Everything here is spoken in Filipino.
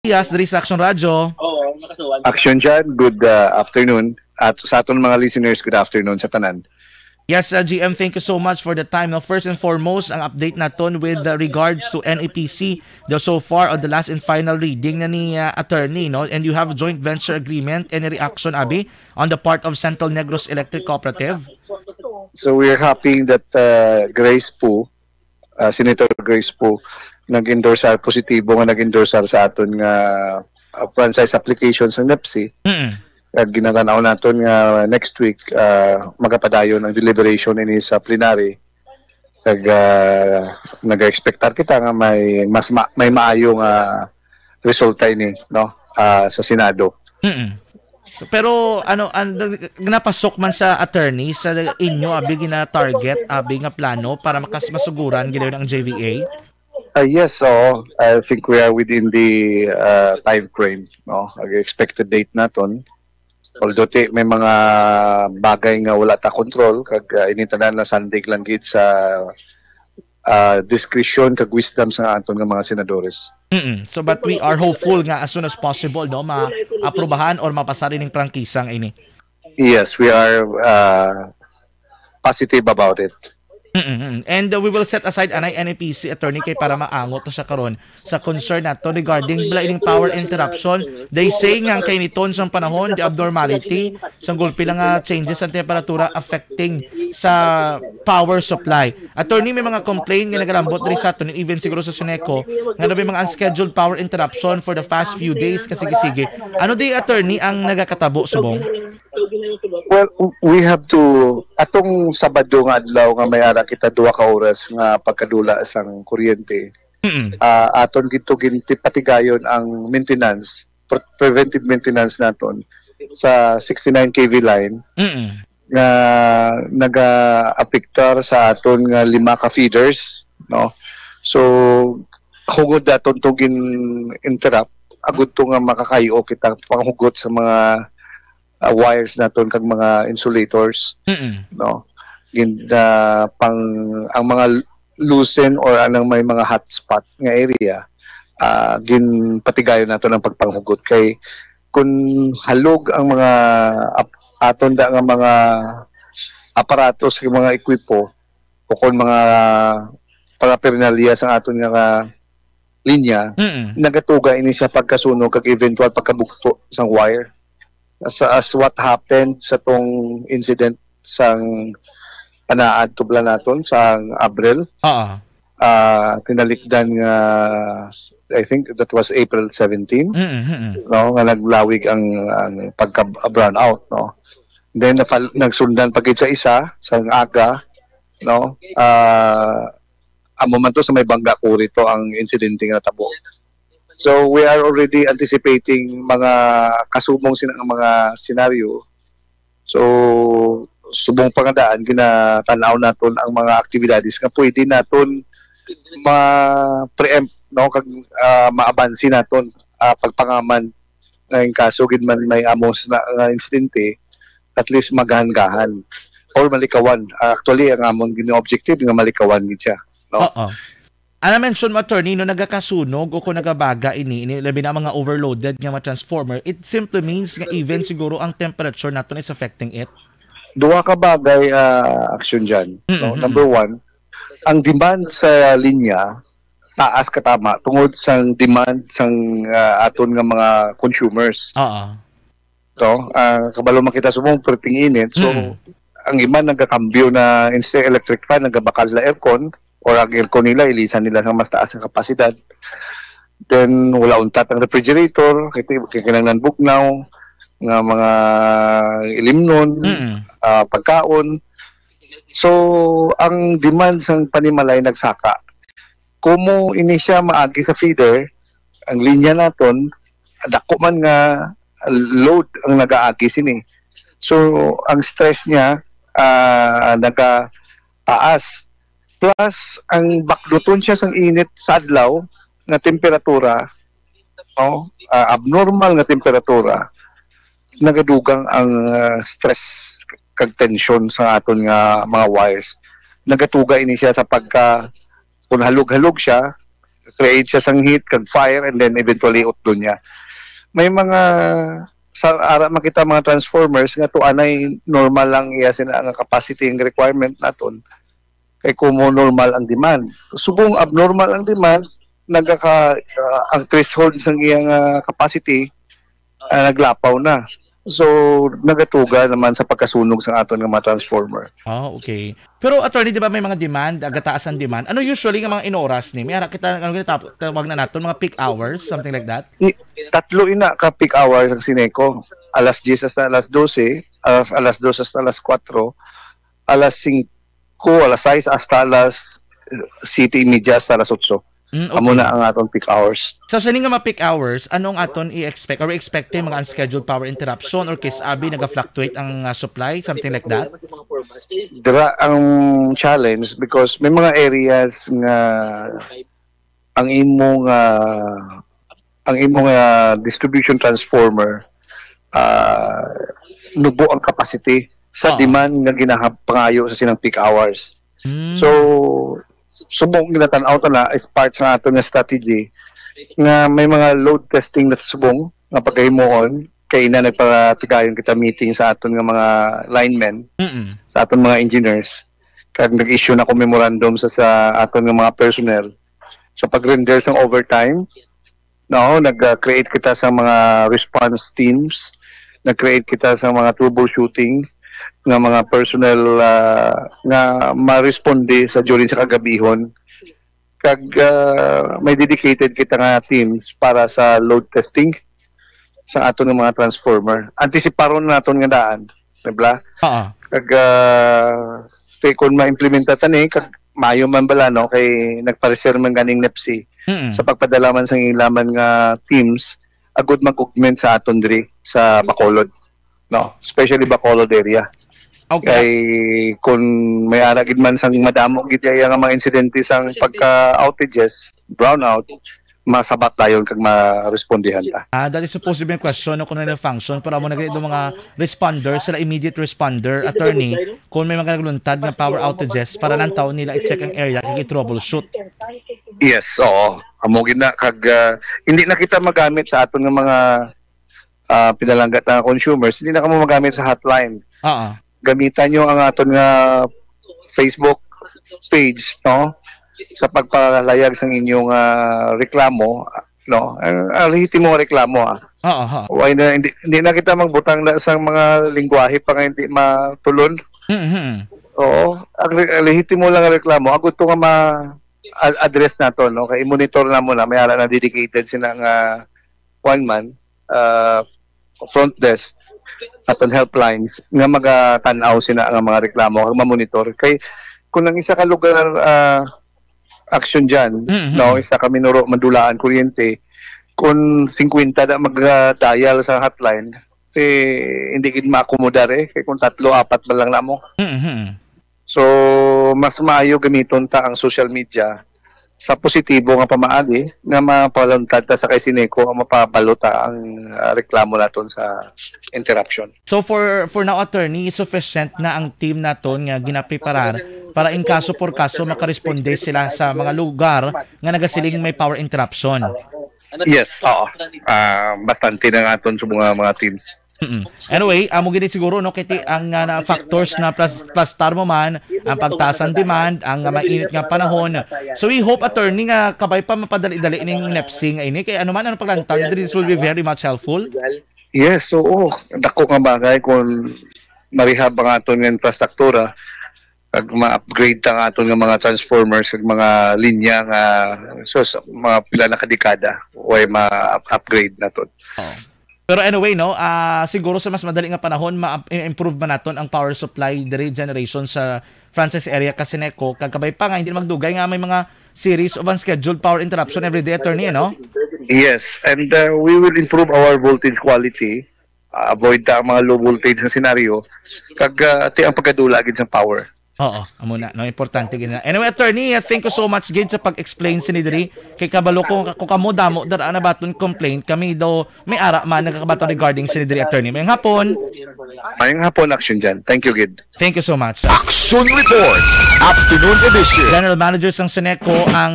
Yes, diri sa Action Radyo. Action dyan, good afternoon. At sa aton mga listeners, good afternoon sa tanan. Yes, GM, thank you so much for the time. Now, first and foremost, ang update naton with regards to NEPC, so far on the last and final reading na ni attorney, no? And you have a joint venture agreement. Any reaction, Abi, on the part of Central Negros Electric Cooperative? So we're happy that Grace Poe, Senator Grace Poe, nag-endorse positibo nga nag-endorse sa aton nga franchise applications ng NEPC. Ginaganaw naton nga next week magapadayon ang deliberation ini sa plenary. Nag-expectar kita nga may maayong resulta ini, no, sa Senado. Pero napasok man sa attorney sa inyo abi gina target abi nga plano para masuguran gid ang JVA? Yes, so I think we are within the time frame, no? Expected date naton. Although may mga bagay nga wala ta control kag initanan na sandig lang gid sa discretion kag wisdom sa aton nga mga senadores. So but we are hopeful nga as soon as possible, no, ma-aprobahan or mapasari ning prangkisang ini. Yes, we are positive about it. And we will set aside anay NEPC attorney kay para maangot to siya karon sa concern nato regarding blinding power interruption. They say nga kay niton sa panahon the abnormality sa gulpi lang changes sa temperatura affecting sa power supply. Attorney, may mga complaint nga nagalambot diri sa aton even siguro sa Sineco nga may mga unscheduled power interruption for the past few days kasi sige. Ano di attorney ang nagakatabo subong? Well, we have to atong Sabado nga adlaw nga may ara kita 2 ka oras nga pagkadula sang kuryente. Aton gito patigayon ang maintenance, preventive maintenance naton sa 69 kV line. Nga naga-apektar sa aton nga 5 ka feeders, no. So hugod daton to interrupt agud to nga makakayo kita panghugot sa mga wires naton kag mga insulators, no. Ang mga loosen or anang may mga hotspot nga area, ginpatigayon nato ng pagpanghugot kay kung halog ang mga aton da nga mga aparatos ng mga ekwipo o kung mga paraphernalia sa aton nga linya, nagatuga ini sa pagkasunog kag eventual pagkabugto sang wire. As what happened sa tong incident sang panaad tubla naton sa Abril. Kinalikdan nga I think that was April 17. No, nga naglawig ang pagka-brown out, no. Then nagsundan pagid sa isa sa aga, no. Amo man to sa may Bangga Kurito ang insidente nga natabo. So we are already anticipating mga kasubong mga scenario. So subong pangadaan ginatanaw naton ang mga aktibidades nga pwede naton ma-preempt, no, kag maabansi naton pagpangaman ng kaso gid man may amos na insidente, at least maghangahan or malikawan. Actually ang amon gina-objective nga malikawan gid siya, no. Ana mention mo attorney no nagakasunog o kung nagabaga ini labi na mga overloaded nga mga transformer, it simply means nga even siguro ang temperature naton is affecting it. Duha ka bagay action dyan. No? Number one, ang demand sa linya taas katama tungod sa demand sang aton nga mga consumers. So, kabalo makita subong perting init. So, ang iba nagkakambyo na instead electric fan nagabakal na aircon or ang aircon nila ilisan nila sa mas taas ang kapasidad. Then wala untat ang refrigerator, kinanglan bugnaw nga mga ilimnon, pagkaon. So ang demand sang panimalay nagsaka. Kumo ini siya maagi sa feeder, ang linya naton dako man nga load ang nagaagi sini. So ang stress niya nagataas. Plus ang bakduton siya sang init sa adlaw nga temperatura, abnormal nga temperatura, nagadugang ang stress kag tension sa aton nga mga wires. Nagatuga ini siya sa pagka kung halog-halog siya, create siya sang heat, kag fire, and then eventually utdo niya. May mga sa ara makita mga transformers nga to anay normal lang iya sila ang capacity and requirement naton kay kumo normal ang demand. Subong abnormal ang demand, ang threshold sang iyang capacity naglapaw na. So, nagatuga naman sa pagkasunog sa aton nga mga transformer. Oh, okay. Pero attorney, di ba may mga demand, agataas ang demand? Ano usually nga mga inoras ni? May ara kita, tawag na natin, mga peak hours, something like that? Tatlo ina ka peak hours ang Sineco. Alas 10 hasta alas 12, alas 2 hasta alas 4, alas 5, alas 6 hasta alas 7:30 hasta alas 8. Okay. Amo na ang aton peak hours. So sa nga mga peak hours, anong aton i-expect or expect mga unscheduled power interruption or case abi naga-fluctuate ang supply, something like that? Dira ang challenge because may mga areas nga ang imong distribution transformer nubo ang capacity sa demand nga ginapangayo sa sinang peak hours. So subong ginatanaw na as part sa ato nga strategy nga may mga load testing na subong nga pagkahimuon kay na nagpatigayon kita meeting sa aton nga mga linemen, sa aton mga engineers, kag nag-issue na ko memorandum sa aton nga mga personnel sa pag-render ng overtime. Nag-create kita sa mga response teams, nag-create kita sa mga troubleshooting nga mga personnel nga ma-responde sa during sa kagabihon. Kag may dedicated kita nga teams para sa load testing sa aton nga mga transformer. Antisiparon naton nga daan, diba? Kag kung ma-implementa tani kag mayo man bala kay nagpa-reserve man ganing NEPSI sa pagpadalaman sa ilaman nga teams agud mag-augment sa aton diri sa Bacolod. Especially Bacolod area. Okay. Kay kung may aragid man sang madamo gid nga mga insidente sang pagka-outages, brownout, masabat dayon kag ma-respondihan ta. That is supposed to be a question kung ano function para mo nagredo mga responders, sila immediate responder, attorney, kung may mga nagluntad nga power outages para lang taon nila i-check ang area kag i-troubleshoot. Yes, oo. Amo gid na kag hindi na kita magamit sa aton nga mga pinalanggat na consumers, hindi na kamo magamit sa hotline. Gamitan nyo ang aton nga Facebook page, sa pagpalayag sa inyong reklamo, lihitin mo reklamo. Why na hindi na kita magbutang na sa mga lingwahe pa nga hindi matulon. Oo, lihitin mo lang ang reklamo. Agud to nga ma-address nato, kay monitor na mo na may ara na dedicated sila nga one man front desk aton helplines nga magatanaw sila nga mga reklamo kag ma-monitor kay kung ang isa ka lugar action dyan, isa ka minuro madulaan kuryente kung 50 na mag-dial sa hotline hindi gid ma-accommodar kay kung 3-4 ba lang namo. So mas maayo gamiton ta ang social media sa positibo nga pamaagi nga mapaluntad ta sa kay Sineco ang mapabalota ang reklamo naton sa interruption. So for now, attorney, sufficient na ang team naton nga ginapreparar para in kaso por kaso makaresponde sila sa mga lugar nga nagasiling may power interruption. Yes, oo. Bastante na aton sa mga teams. Anyway, mo gid siguro kiti ang factors na plus mo man ang pagtaas ng demand, ang mainit nga panahon. So we hope, attorney, nga kabay pa mapadali-dali ning NEPSI nga ini kay ano paglantaw, this will be very much helpful. Yes, oo. Dako nga bagay kung marihab ang aton nga infrastruktura kag ma-upgrade ta aton nga mga transformers kag mga linya nga mga pila na kadekada way ma-upgrade naton. Pero anyway, siguro sa mas madali nga panahon ma-improve man naton ang power supply diri generation sa franchise area kasi Sineco kag kabay pa nga hindi magdugay nga may mga series of unscheduled power interruption every day, attorney, Yes, and we will improve our voltage quality, avoid ta mga low voltage na scenario kag ang pagkadula gid sa power. Oo, amo na, importante gid na. Anyway, attorney, thank you so much gid sa pag-explain si Nidri kay kabalo ko kamo damo dara na baton complaint kami daw may ara man nagakabato regarding si Nidri, attorney. Mayong hapon action dyan. Thank you gid. Thank you so much. Action Reports Afternoon Edition. General Manager sang Sineco ang